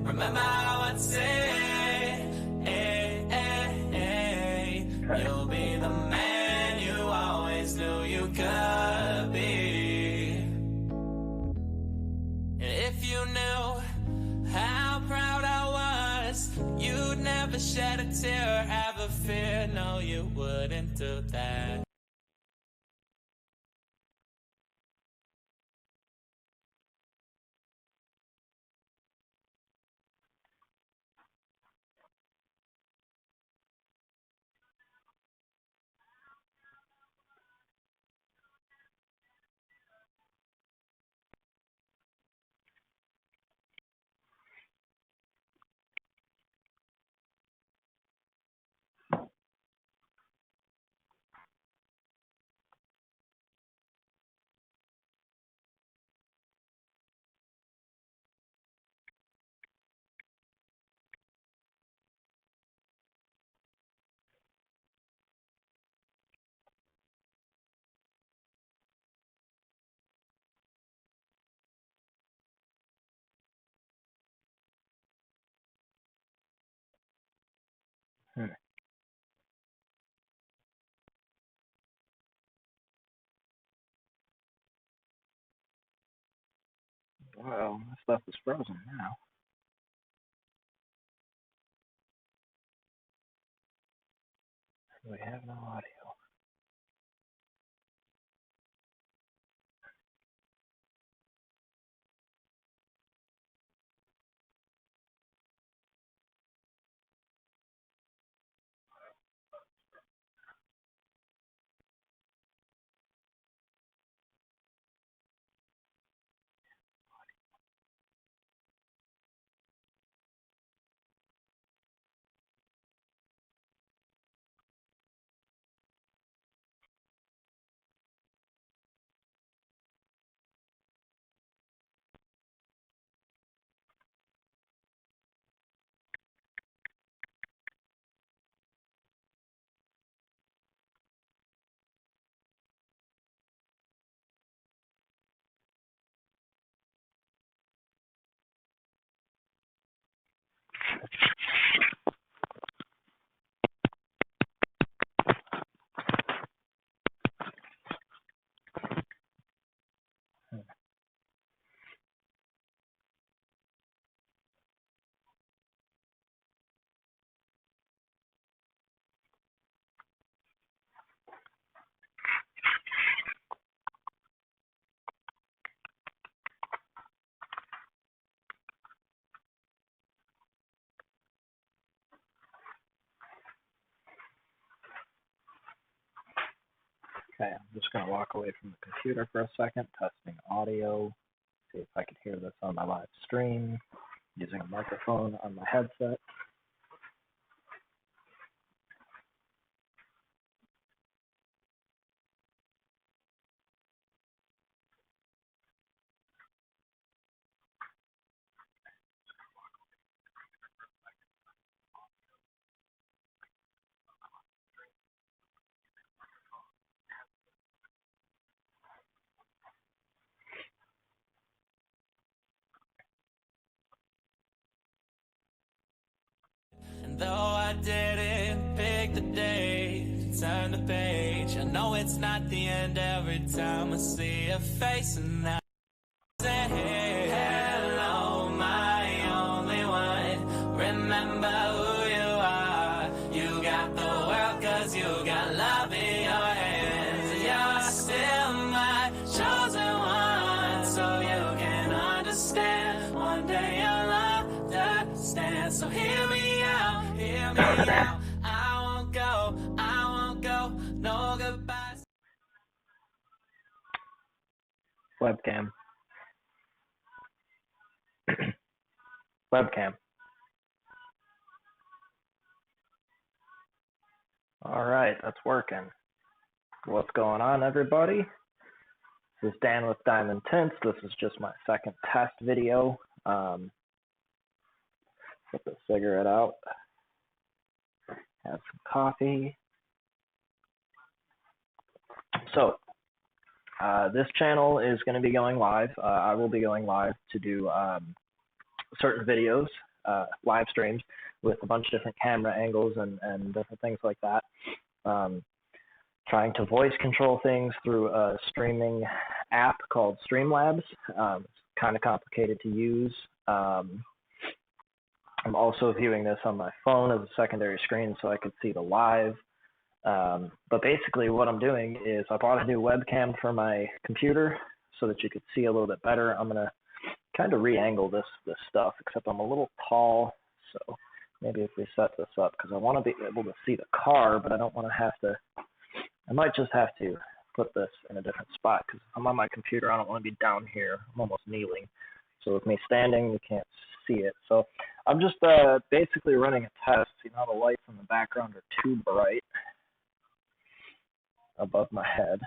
Remember how I'd say, you'll be the man you always knew you could be. And if you knew how proud I was, you'd never shed a tear or have a fear. No, you wouldn't do that. Well, this stuff is frozen now. We have no audio. Okay, I'm just going to walk away from the computer for a second, testing audio, see if I can hear this on my live stream, using a microphone on my headset. And though I didn't pick the day to turn the page, I know it's not the end every time I see your face. And I say, hello, my only one. Remember who you are. You got the world 'cause you got love in your hands. You're still my chosen one, so you can understand. One day you'll understand. So hear me out, hear me out. I won't go, no goodbyes. Webcam. Webcam. All right, that's working. What's going on, everybody? This is Dan with Diamond Tints. This is just my second test video. Put the cigarette out. Have some coffee. So, this channel is going to be going live. I will be going live to do certain videos, live streams with a bunch of different camera angles and different things like that. Trying to voice control things through a streaming app called Streamlabs. It's kind of complicated to use. I'm also viewing this on my phone as a secondary screen so I could see the live. But basically what I'm doing is I bought a new webcam for my computer so that you could see a little bit better. I'm going to kind of re-angle this stuff, except I'm a little tall. So maybe if we set this up, because I want to be able to see the car, but I don't want to have to, I might just have to put this in a different spot because if I'm on my computer, I don't want to be down here. I'm almost kneeling. So with me standing, you can't see it. So I'm just basically running a test. You know, the lights in the background are too bright above my head,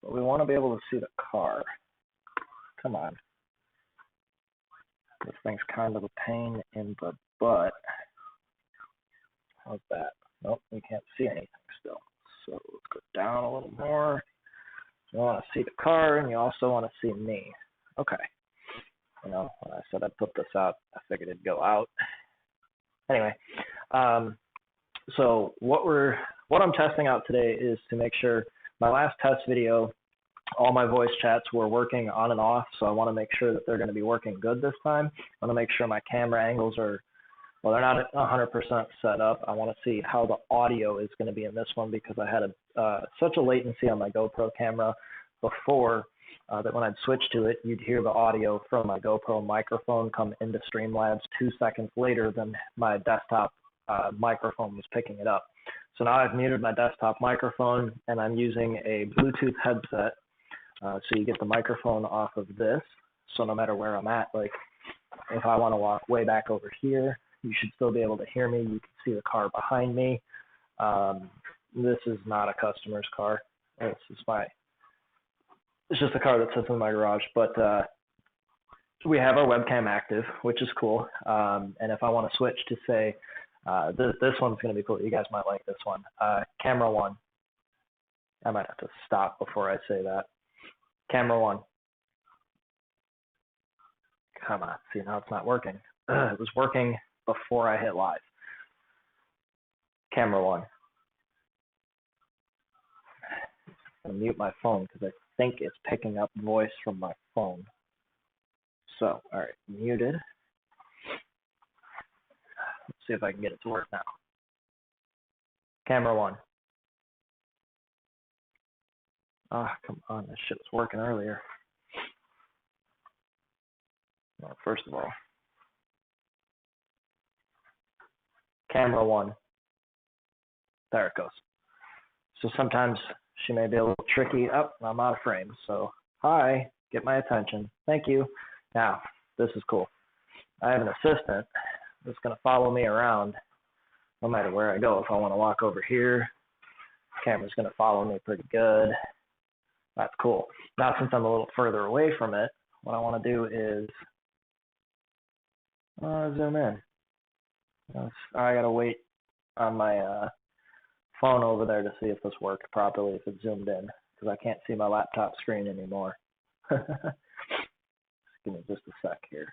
but we want to be able to see the car. Come on. This thing's kind of a pain in the butt. How's that? Nope, we can't see anything still. So let's go down a little more. You want to see the car, and you also want to see me. Okay. You know, when I said I'd put this out, I figured it'd go out. Anyway, so what I'm testing out today is to make sure my last test video, all my voice chats were working on and off, so I want to make sure that they're going to be working good this time. I want to make sure my camera angles are, well, they're not 100% set up. I want to see how the audio is going to be in this one because I had such a latency on my GoPro camera before that when I'd switch to it, you'd hear the audio from my GoPro microphone come into Streamlabs 2 seconds later than my desktop microphone was picking it up. So now I've muted my desktop microphone and I'm using a Bluetooth headset. So you get the microphone off of this. So no matter where I'm at, like if I want to walk way back over here, you should still be able to hear me. You can see the car behind me. This is not a customer's car. It's just a car that sits in my garage. But we have our webcam active, which is cool. And if I want to switch to say, this one's going to be cool. You guys might like this one. Camera one. I might have to stop before I say that. Camera one. Come on. See, now it's not working. It was working before I hit live. Camera one. I'm going to mute my phone because I think it's picking up voice from my phone. So, all right, muted. Let's see if I can get it to work now. Camera one. Ah, come on, this shit was working earlier. Well, first of all, camera one. There it goes. So sometimes she may be a little tricky. Oh, I'm out of frame. So, hi, get my attention. Thank you. Now, this is cool. I have an assistant that's going to follow me around no matter where I go. If I want to walk over here, the camera's going to follow me pretty good. That's cool. Now, since I'm a little further away from it, what I want to do is zoom in. I got to wait on my phone over there to see if this worked properly, if it zoomed in, because I can't see my laptop screen anymore. Just give me just a sec here,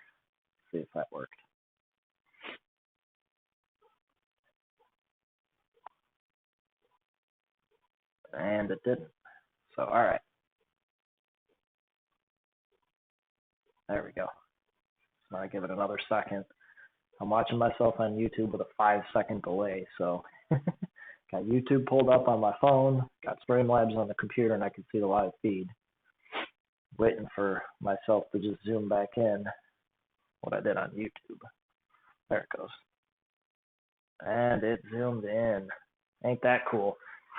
see if that worked. And it didn't. So, all right. There we go. So I give it another second. I'm watching myself on YouTube with a 5-second delay, so got YouTube pulled up on my phone, got Streamlabs on the computer, and I can see the live feed. Waiting for myself to just zoom back in what I did on YouTube. There it goes. And it zoomed in. Ain't that cool?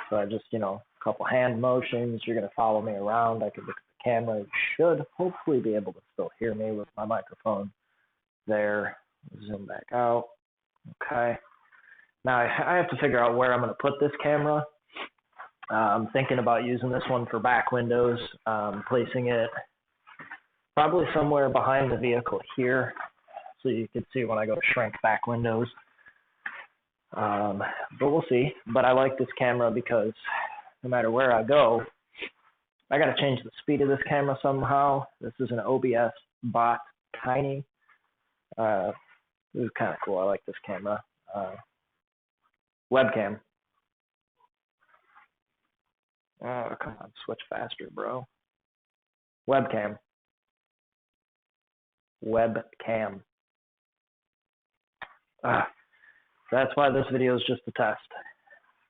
So I just, a couple hand motions. You're going to follow me around. I can look at the camera. You should hopefully be able to still hear me with my microphone there. Zoom back out. Okay. Now I have to figure out where I'm going to put this camera. I'm thinking about using this one for back windows, placing it probably somewhere behind the vehicle here so you can see when I go to shrink back windows. But we'll see. But I like this camera because no matter where I go, I got to change the speed of this camera somehow. This is an OBS Bot Tiny. This is kind of cool. I like this camera. Webcam. Oh, come on, switch faster, bro. Webcam. Webcam. That's why this video is just a test.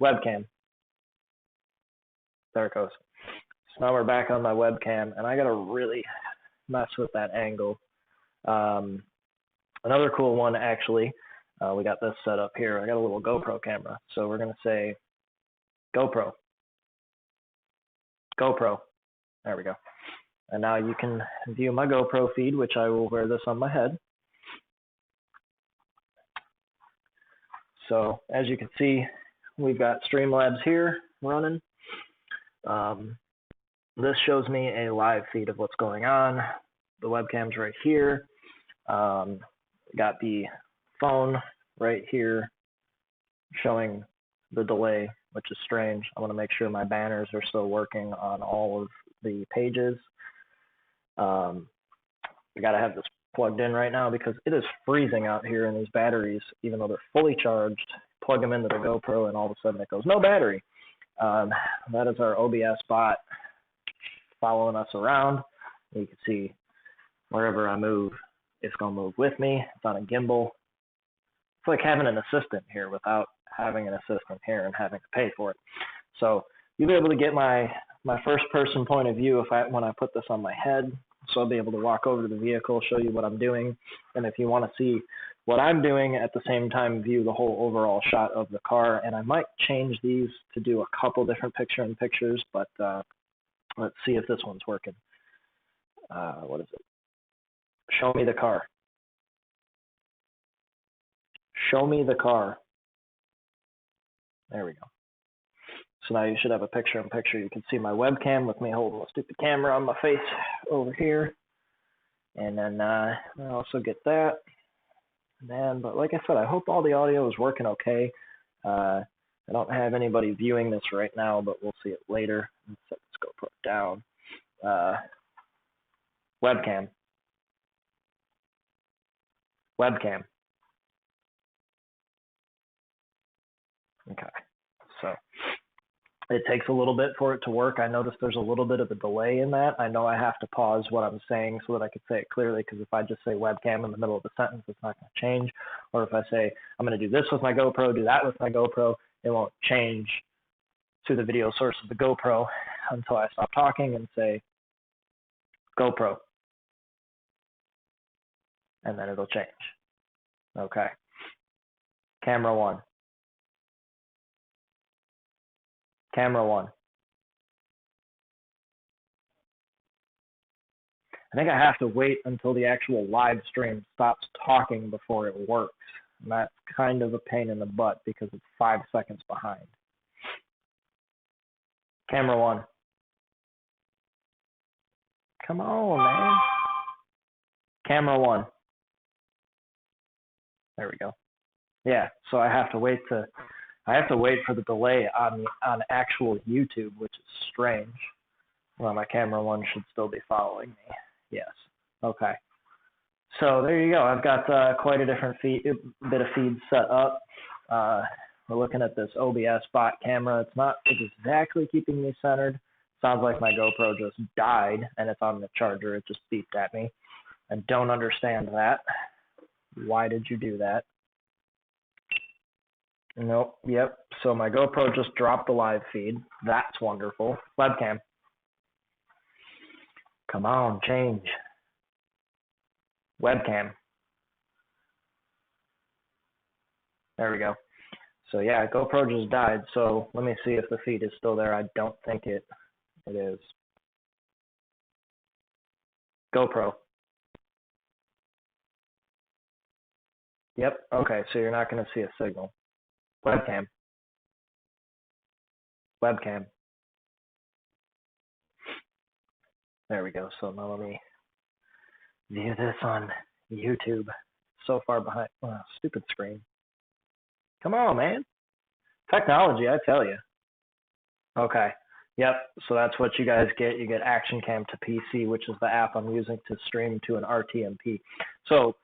Webcam. There it goes. So now we're back on my webcam, and I gotta really mess with that angle. Another cool one, actually, we got this set up here. I got a little GoPro camera, so we're gonna say GoPro. GoPro. There we go. And now you can view my GoPro feed, which I will wear this on my head. So as you can see, we've got Streamlabs here running. This shows me a live feed of what's going on. The webcam's right here. Got the phone right here showing the delay, which is strange. I want to make sure my banners are still working on all of the pages. I got to have this plugged in right now because it is freezing out here, and these batteries, even though they're fully charged, plug them into the GoPro and all of a sudden it goes, no battery. That is our OBS bot following us around. You can see wherever I move, it's going to move with me. It's on a gimbal. It's like having an assistant here without having an assistant here and having to pay for it. So you'll be able to get my first person point of view when I put this on my head. So I'll be able to walk over to the vehicle, show you what I'm doing. And if you want to see what I'm doing, at the same time view the whole overall shot of the car. And I might change these to do a couple different picture-in-pictures, but let's see if this one's working. What is it? Show me the car. Show me the car. There we go. So now you should have a picture-in-picture. You can see my webcam with me holding a stupid camera on my face over here. And then I also get that. But like I said, I hope all the audio is working okay. I don't have anybody viewing this right now, but we'll see it later. Let's set this GoPro down. Webcam. Webcam. Okay, so it takes a little bit for it to work. I noticed there's a little bit of a delay in that. I know I have to pause what I'm saying so that I can say it clearly, because if I just say webcam in the middle of the sentence, it's not going to change. Or if I say, I'm going to do this with my GoPro, do that with my GoPro, it won't change to the video source of the GoPro until I stop talking and say GoPro. And then it'll change. Okay. Camera one. Camera one. I think I have to wait until the actual live stream stops talking before it works. And that's kind of a pain in the butt because it's 5 seconds behind. Camera one. Come on, man. Camera one. There we go. Yeah, so I have to wait for the delay on actual YouTube, which is strange. Well, my camera one should still be following me. Yes. Okay. So there you go. I've got quite a different bit of feed set up. We're looking at this OBS bot camera. It's not exactly keeping me centered. Sounds like my GoPro just died and it's on the charger. It just beeped at me. I don't understand that. Why did you do that? Nope. Yep. So my GoPro just dropped the live feed. That's wonderful. Webcam. Come on, change. Webcam. There we go. So yeah, GoPro just died. So let me see if the feed is still there. I don't think it is. GoPro. Yep. Okay. So you're not going to see a signal. Webcam. Webcam. There we go. So now let me view this on YouTube. So far behind. Oh, stupid screen. Come on, man. Technology, I tell you. Okay. Yep. So that's what you guys get. You get Action Cam to PC, which is the app I'm using to stream to an RTMP. So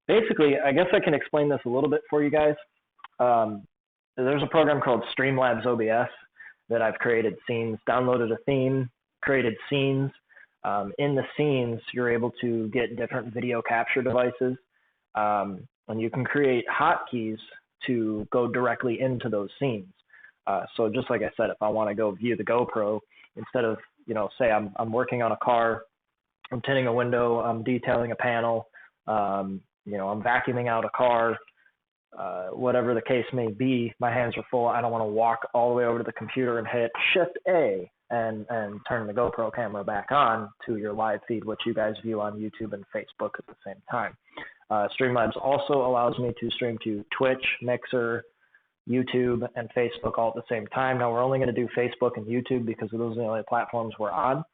basically, I guess I can explain this a little bit for you guys. There's a program called Streamlabs OBS that I've created scenes, downloaded a theme, created scenes. In the scenes, you're able to get different video capture devices, and you can create hotkeys to go directly into those scenes. So just like I said, if I want to go view the GoPro, instead of, say I'm working on a car, I'm tinting a window, I'm detailing a panel, I'm vacuuming out a car, whatever the case may be, my hands are full. I don't want to walk all the way over to the computer and hit Shift A and turn the GoPro camera back on to your live feed, which you guys view on YouTube and Facebook at the same time. Streamlabs also allows me to stream to Twitch, Mixer, YouTube, and Facebook all at the same time. Now, we're only going to do Facebook and YouTube because those are the only platforms we're on.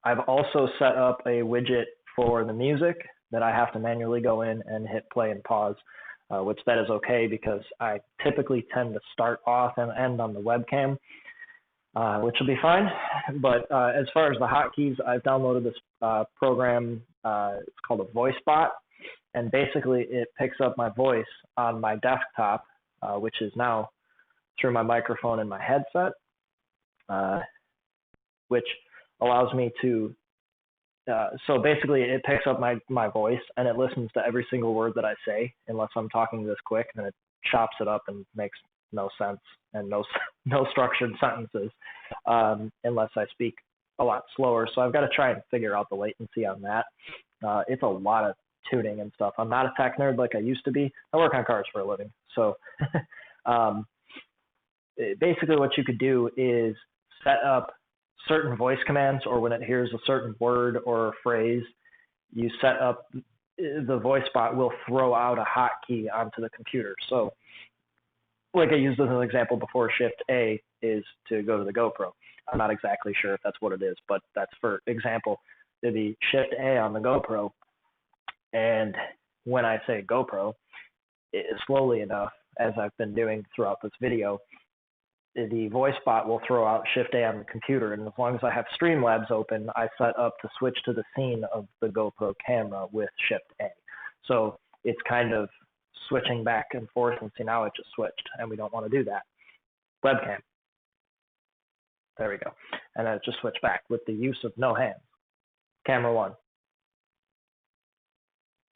I've also set up a widget for the music that I have to manually go in and hit play and pause, which that is okay because I typically tend to start off and end on the webcam, which will be fine. But as far as the hotkeys, I've downloaded this program. It's called a VoiceBot, and basically it picks up my voice on my desktop, which is now through my microphone and my headset, which allows me to, so basically it picks up my voice and it listens to every single word that I say, unless I'm talking this quick, and it chops it up and makes no sense and no structured sentences, unless I speak a lot slower. So I've got to try and figure out the latency on that. It's a lot of tuning and stuff. I'm not a tech nerd like I used to be. I work on cars for a living. So basically what you could do is set up certain voice commands, or when it hears a certain word or a phrase, you set up, the VoiceBot will throw out a hotkey onto the computer. So like I used as an example before, Shift A is to go to the GoPro. I'm not exactly sure if that's what it is, but that's for example. It'd be Shift A on the GoPro, and when I say GoPro, slowly enough, as I've been doing throughout this video, the VoiceBot will throw out Shift A on the computer, and as long as I have Streamlabs open, I set up to switch to the scene of the GoPro camera with Shift A. So it's kind of switching back and forth, and see, now it just switched, and we don't want to do that. Webcam. There we go. And then it just switched back with the use of no hands. Camera 1.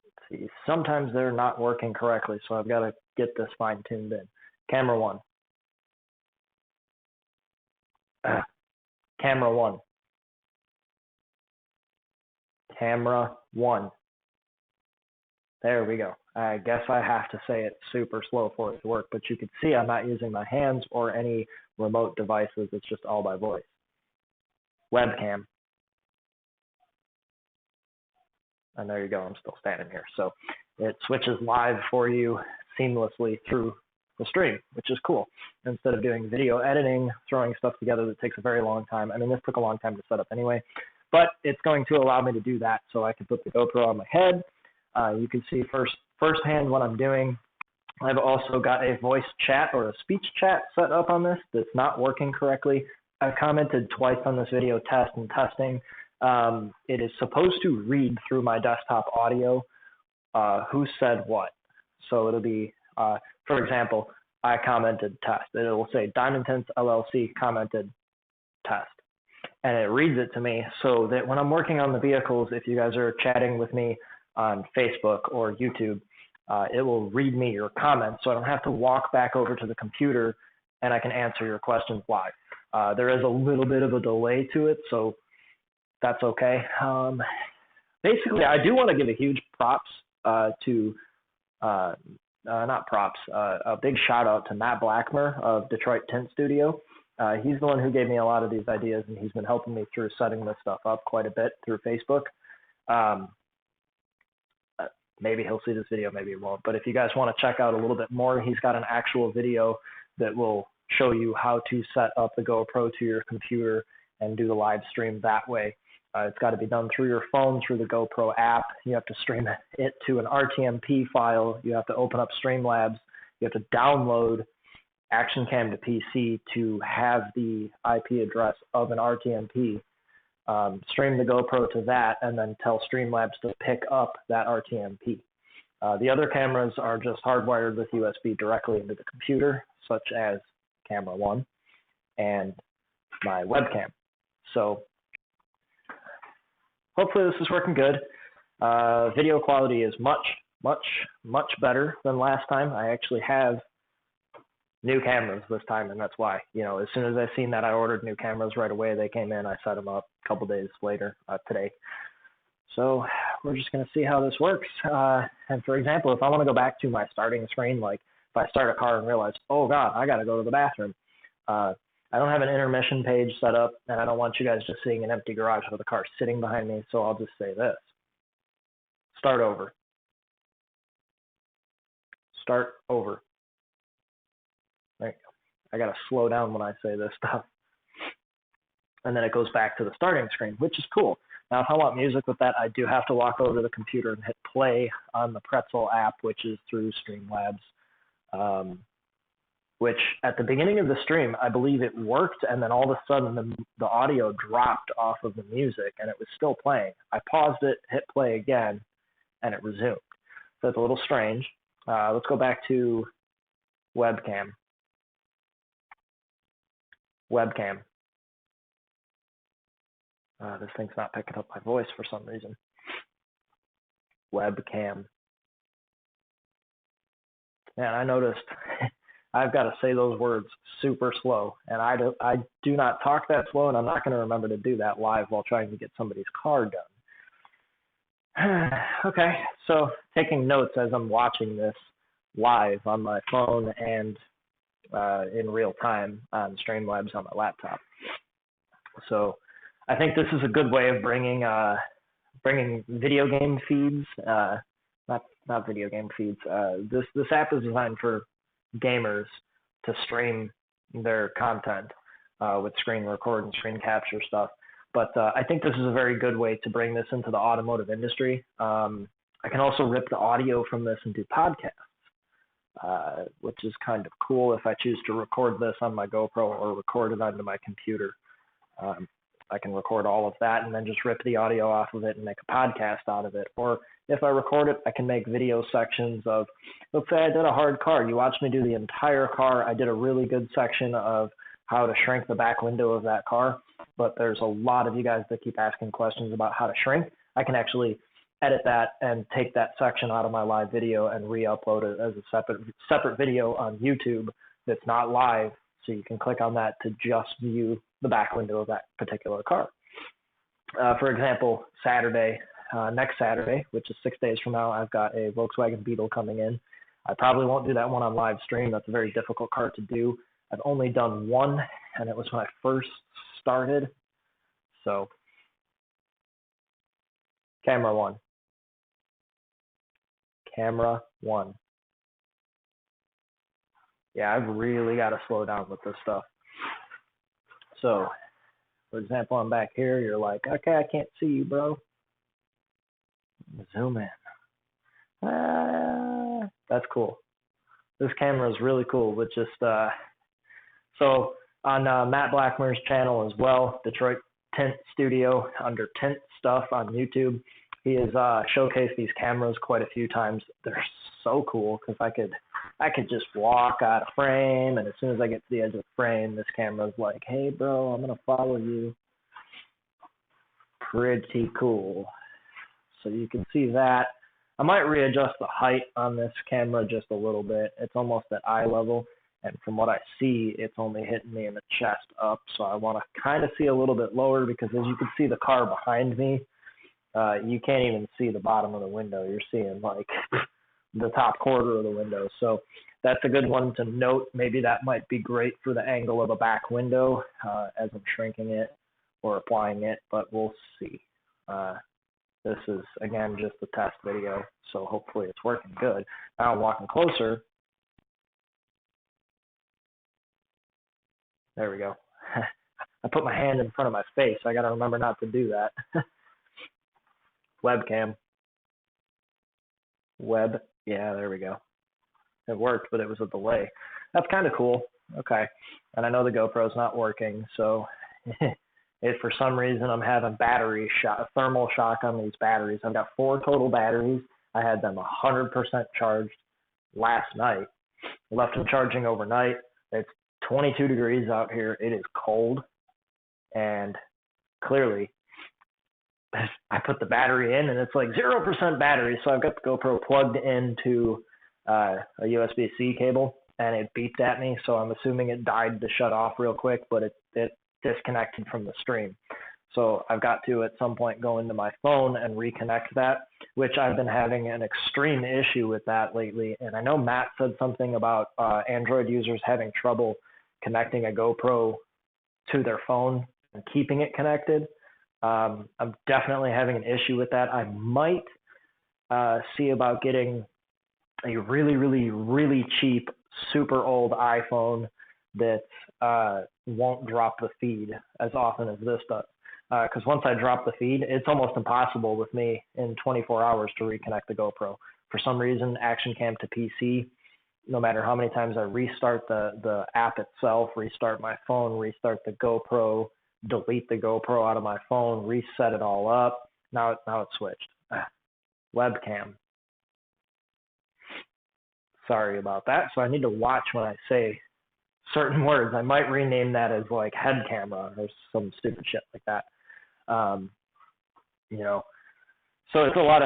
Let's see, sometimes they're not working correctly, so I've got to get this fine-tuned in. Camera 1. Camera 1. Camera 1. There we go. I guess I have to say it super slow for it to work, but you can see I'm not using my hands or any remote devices. It's just all by voice. Webcam. And there you go. I'm still standing here. So it switches live for you seamlessly through the stream, which is cool. Instead of doing video editing, throwing stuff together that takes a very long time. I mean, this took a long time to set up anyway, but it's going to allow me to do that. So I can put the GoPro on my head. You can see firsthand what I'm doing. I've also got a voice chat or a speech chat set up on this that's not working correctly. I've commented twice on this video, test and testing. It is supposed to read through my desktop audio who said what. So it'll be, for example, I commented test. It will say Diamond Tints LLC commented test. And it reads it to me so that when I'm working on the vehicles, if you guys are chatting with me on Facebook or YouTube, it will read me your comments, so I don't have to walk back over to the computer and I can answer your questions live. There is a little bit of a delay to it, so that's okay. Basically, I do want to give a huge props to, not props, a big shout out to Matt Blackmer of Detroit Tint Studio. He's the one who gave me a lot of these ideas, and he's been helping me through setting this stuff up quite a bit through Facebook. Maybe he'll see this video, maybe he won't. But if you guys want to check out a little bit more, he's got an actual video that will show you how to set up the GoPro to your computer and do the live stream that way. It's got to be done through your phone, through the GoPro app. You have to stream it to an RTMP file. You have to open up Streamlabs. You have to download ActionCam to PC to have the IP address of an RTMP stream the GoPro to that, and then tell Streamlabs to pick up that RTMP. The other cameras are just hardwired with USB directly into the computer, such as camera 1 and my webcam. So hopefully this is working good. Video quality is much better than last time. I actually have new cameras this time, and that's why. As soon as I seen that, I ordered new cameras right away. They came in, I set them up a couple days later, today. So we're just going to see how this works. And for example, if I want to go back to my starting screen, like if I start a car and realize, oh God, I got to go to the bathroom. I don't have an intermission page set up, and I don't want you guys just seeing an empty garage with a car sitting behind me, so I'll just say this. Start over. Start over. There you go. I got to slow down when I say this stuff. And then it goes back to the starting screen, which is cool. Now, if I want music with that, I do have to walk over to the computer and hit play on the Pretzel app, which is through Streamlabs, which at the beginning of the stream, I believe it worked, and then all of a sudden the audio dropped off of the music, and it was still playing. I paused it, hit play again, and it resumed. So it's a little strange. Let's go back to webcam. Webcam. This thing's not picking up my voice for some reason. Webcam. Man, I noticed I've got to say those words super slow, and I do not talk that slow, and I'm not going to remember to do that live while trying to get somebody's car done. Okay, so taking notes as I'm watching this live on my phone and in real time on Streamlabs on my laptop. So I think this is a good way of bringing video game feeds, not video game feeds. This app is designed for gamers to stream their content with screen record and screen capture stuff. But I think this is a very good way to bring this into the automotive industry. I can also rip the audio from this and do podcasts, which is kind of cool if I choose to record this on my GoPro or record it onto my computer. I can record all of that and then just rip the audio off of it and make a podcast out of it. Or if I record it, I can make video sections of, let's say I did a hard car. You watched me do the entire car. I did a really good section of how to shrink the back window of that car. But there's a lot of you guys that keep asking questions about how to shrink. I can actually edit that and take that section out of my live video and re-upload it as a separate video on YouTube that's not live. So you can click on that to just view the back window of that particular car. For example, next Saturday, which is 6 days from now, I've got a Volkswagen Beetle coming in. I probably won't do that one on live stream. That's a very difficult car to do. I've only done one, and it was when I first started. So, camera one. Camera one. Yeah, I've really got to slow down with this stuff. So, for example, I'm back here. You're like, okay, I can't see you, bro. Zoom in. That's cool. This camera is really cool. With just so on Matt Blackmer's channel as well, Detroit Tint Studio under Tint Stuff on YouTube. He has showcased these cameras quite a few times. They're so cool because I could just walk out of frame, and as soon as I get to the edge of the frame, this camera's like, hey, bro, I'm going to follow you. Pretty cool. So you can see that. I might readjust the height on this camera just a little bit. It's almost at eye level, and from what I see, it's only hitting me in the chest up, so I want to kind of see a little bit lower because as you can see the car behind me, you can't even see the bottom of the window. You're seeing like the top quarter of the window. So that's a good one to note. Maybe that might be great for the angle of a back window as I'm shrinking it or applying it, but we'll see. This is, again, just a test video, so hopefully it's working good. Now I'm walking closer. There we go. I put my hand in front of my face. I got to remember not to do that. Webcam. Yeah, there we go. It worked, but it was a delay. That's kind of cool. Okay. And I know the GoPro's not working, so For some reason, I'm having thermal shock on these batteries. I've got 4 total batteries. I had them 100% charged last night. Left them charging overnight. It's 22 degrees out here. It is cold. And clearly, I put the battery in and it's like 0% battery. So I've got the GoPro plugged into a USB-C cable and it beeped at me. So I'm assuming it died to shut off real quick, but it disconnected from the stream. So I've got to at some point go into my phone and reconnect that, which I've been having an extreme issue with that lately. And I know Matt said something about Android users having trouble connecting a GoPro to their phone and keeping it connected. I'm definitely having an issue with that. I might see about getting a really, really, really cheap, super old iPhone that won't drop the feed as often as this does. Because once I drop the feed, it's almost impossible with me in 24 hours to reconnect the GoPro. For some reason, Action Cam to PC, no matter how many times I restart the app itself, restart my phone, restart the GoPro, delete the GoPro out of my phone, reset it all up, now it's switched. Webcam. Sorry about that. So I need to watch when I say certain words. I might rename that as like head camera or some stupid shit like that. So it's a lot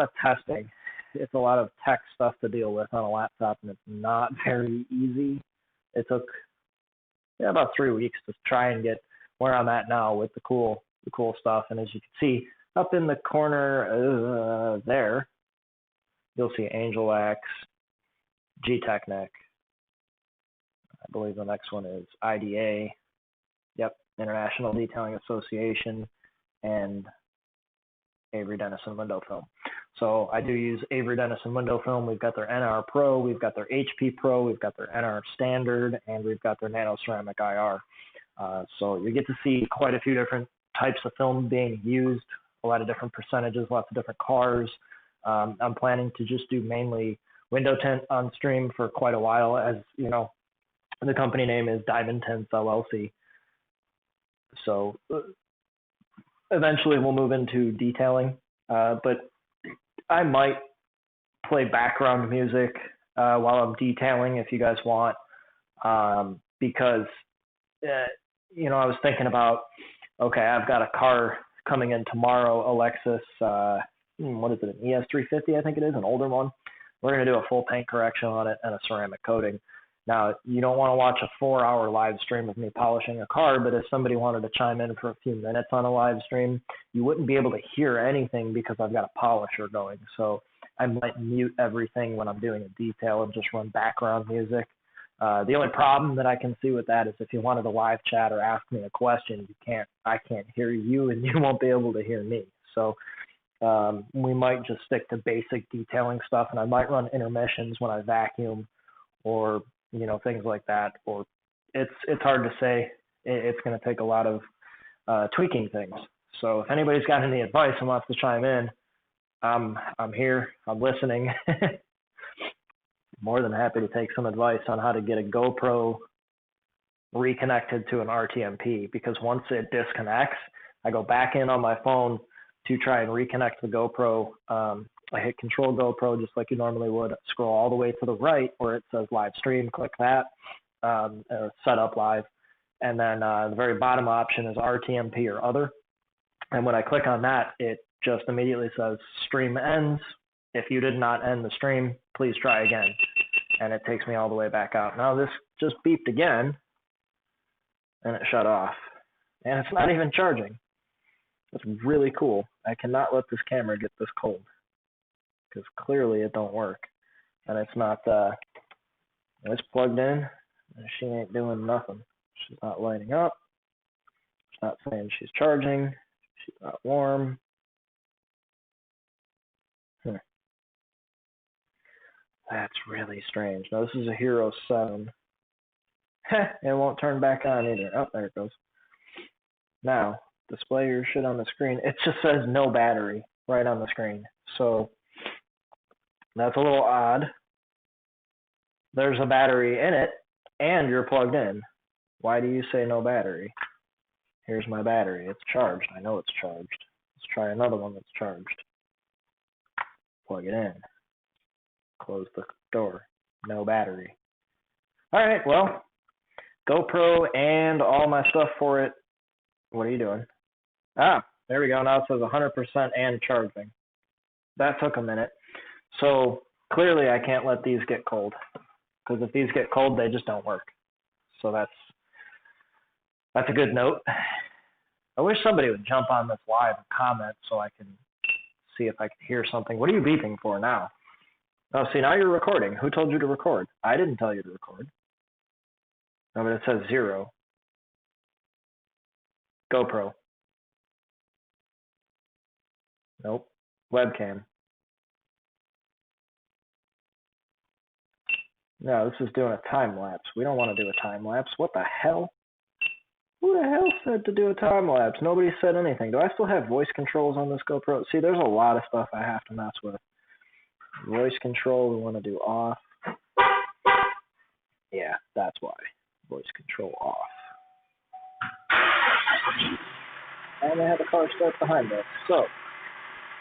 of testing. It's a lot of tech stuff to deal with on a laptop, and it's not very easy. It took about 3 weeks to try and get where I'm at now with the cool stuff. And as you can see up in the corner there, you'll see Angel X, G-Technic. I believe the next one is IDA. Yep, International Detailing Association, and Avery Dennison window film. So I do use Avery Dennison window film. We've got their NR Pro, we've got their HP Pro, we've got their NR Standard, and we've got their Nano Ceramic IR. So you get to see quite a few different types of film being used, a lot of different percentages, lots of different cars. I'm planning to just do mainly window tint on stream for quite a while, as you know, the company name is Diamond Tints LLC. So eventually we'll move into detailing, but I might play background music while I'm detailing if you guys want, because I was thinking about, okay, I've got a car coming in tomorrow, a Lexus, what is it, an ES350, I think it is, an older one. We're going to do a full paint correction on it and a ceramic coating. Now, you don't want to watch a 4-hour live stream of me polishing a car, but if somebody wanted to chime in for a few minutes on a live stream, you wouldn't be able to hear anything because I've got a polisher going. So I might mute everything when I'm doing a detail and just run background music. The only problem that I can see with that is if you wanted to live chat or ask me a question, I can't hear you and you won't be able to hear me. So we might just stick to basic detailing stuff, and I might run intermissions when I vacuum or things like that. Or it's hard to say. It's going to take a lot of tweaking things. So if anybody's got any advice and wants to chime in, I'm here. I'm listening. More than happy to take some advice on how to get a GoPro reconnected to an RTMP, because once it disconnects, I go back in on my phone to try and reconnect the GoPro. I hit Control GoPro just like you normally would, scroll all the way to the right where it says live stream, click that, set up live. And then the very bottom option is RTMP or other. And when I click on that, it just immediately says stream ends. If you did not end the stream, please try again. And it takes me all the way back out. Now this just beeped again and it shut off. And it's not even charging. It's really cool. I cannot let this camera get this cold, because clearly it don't work. And it's not, it's plugged in and she ain't doing nothing. She's not lighting up. She's not saying she's charging. She's not warm. That's really strange. Now this is a Hero 7. It won't turn back on either. Oh, there it goes. Now, display your shit on the screen. It just says no battery right on the screen. So that's a little odd. There's a battery in it and you're plugged in. Why do you say no battery? Here's my battery. It's charged. I know it's charged. Let's try another one that's charged. Plug it in. Close the door. No battery. All right, well, GoPro and all my stuff for it. What are you doing? Ah, there we go. Now it says 100% and charging. That took a minute. So clearly I can't let these get cold, because if these get cold, they just don't work. So that's a good note. I wish somebody would jump on this live and comment so I can see if I can hear something. What are you beeping for now? Oh, see, now you're recording. Who told you to record? I didn't tell you to record. No, but it says 0. GoPro. Nope. Webcam. No, this is doing a time lapse. We don't want to do a time lapse. What the hell? Who the hell said to do a time lapse? Nobody said anything. Do I still have voice controls on this GoPro? See, there's a lot of stuff I have to mess with. Voice control, we want to do off. Yeah, that's why. Voice control off. And I have a car start behind us. So,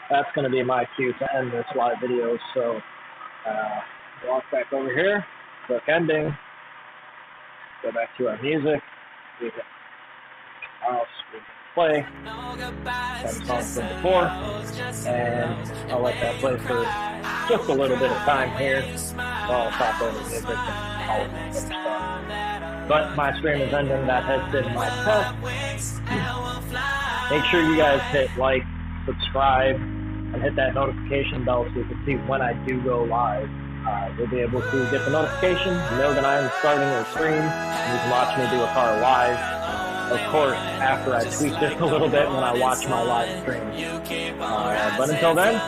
that's going to be my cue to end this live video. So, walk back over here, click ending, go back to our music, we can mouse, we can play, that song from before, and I'll let that play for just a little bit of time here. I'll stop over the music and all of that stuff. But my stream is ending. That has been my test. Make sure you guys hit like, subscribe, and hit that notification bell so you can see when I do go live. You'll be able to get the notification, know that I am starting a stream, and you can watch me do a car live. Of course, after I tweak this a little bit when I watch my live stream. But until then,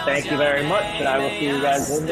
thank you very much, and I will see you guys in the